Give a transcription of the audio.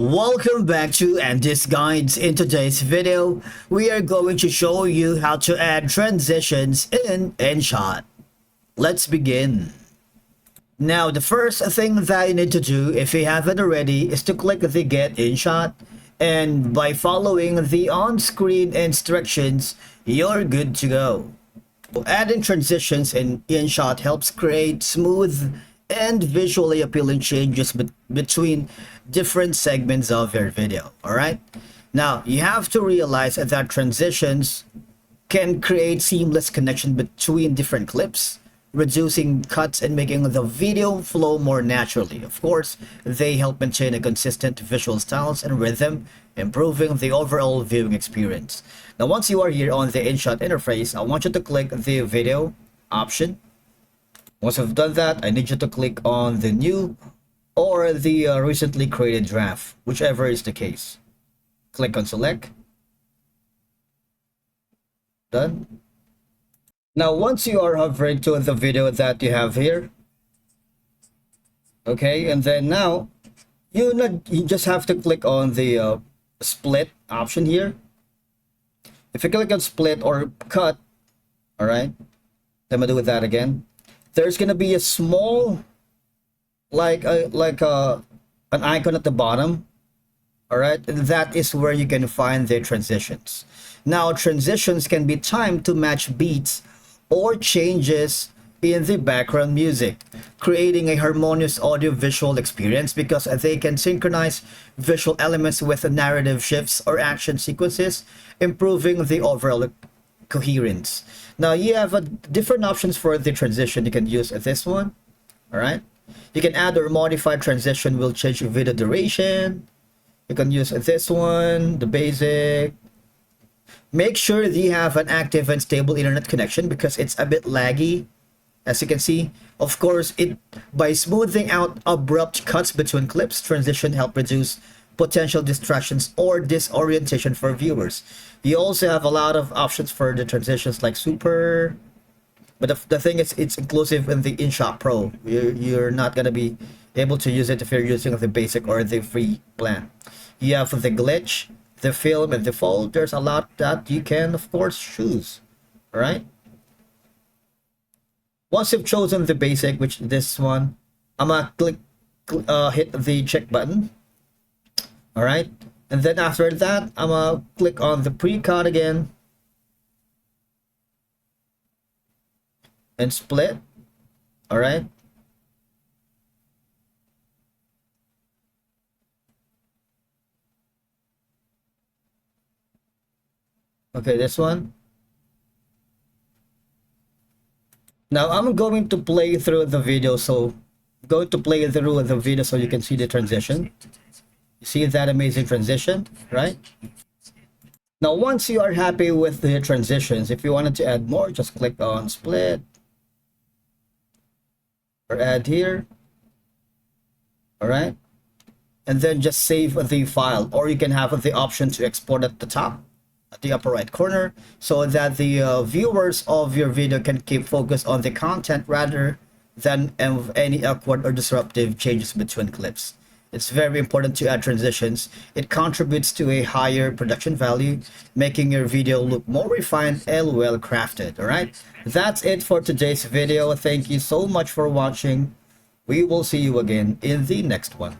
Welcome back to Andy's Guides. In today's video, we are going to show you how to add transitions in Inshot. Let's begin. Now, the first thing that you need to do, if you haven't already, is to click the Get Inshot. And by following the on-screen instructions, you're good to go. Adding transitions in Inshot helps create smooth and visually appealing changes between different segments of your video. All right, now you have to realize that transitions can create seamless connection between different clips, reducing cuts and making the video flow more naturally. Of course, they help maintain a consistent visual styles and rhythm, improving the overall viewing experience. Now, once you are here on the Inshot interface, I want you to click the video option. Once you've done that, I need you to click on the new or the recently created draft, whichever is the case. Click on select. Done. Now, once you are hovering to the video that you have here, okay, and then now you just have to click on the split option here. If you click on split or cut, all right, let me do that again. There's gonna be a small an icon at the bottom. All right, that is where you can find the transitions. Now, transitions can be timed to match beats or changes in the background music, creating a harmonious audio-visual experience because they can synchronize visual elements with narrative shifts or action sequences, improving the overall coherence. Now, you have different options for the transition. You can use this one. All right, you can add or modify transition will change your video duration. You can use this one, the basic. Make sure that you have an active and stable internet connection because it's a bit laggy, as you can see. Of course, by smoothing out abrupt cuts between clips, transition help reduce potential distractions or disorientation for viewers. You also have a lot of options for the transitions like super, but the thing is, it's inclusive in the Inshot Pro. You're not going to be able to use it if you're using the basic or the free plan. You have the glitch, the film, and the fold. There's a lot that you can, of course, choose. All right. Once you've chosen the basic, which this one, I'm gonna hit the check button. All right, and then after that, I'm gonna click on the pre-cut again and split. All right. Okay, this one. Now I'm going to play through the video, so you can see the transition. You see that amazing transition, right? Now, once you are happy with the transitions, if you wanted to add more, just click on split or add here. All right, and then just save the file, or you can have the option to export at the top, at the upper right corner, so that the viewers of your video can keep focused on the content rather than any awkward or disruptive changes between clips. It's very important to add transitions. It contributes to a higher production value, making your video look more refined and well crafted. All right, that's it for today's video. Thank you so much for watching. We will see you again in the next one.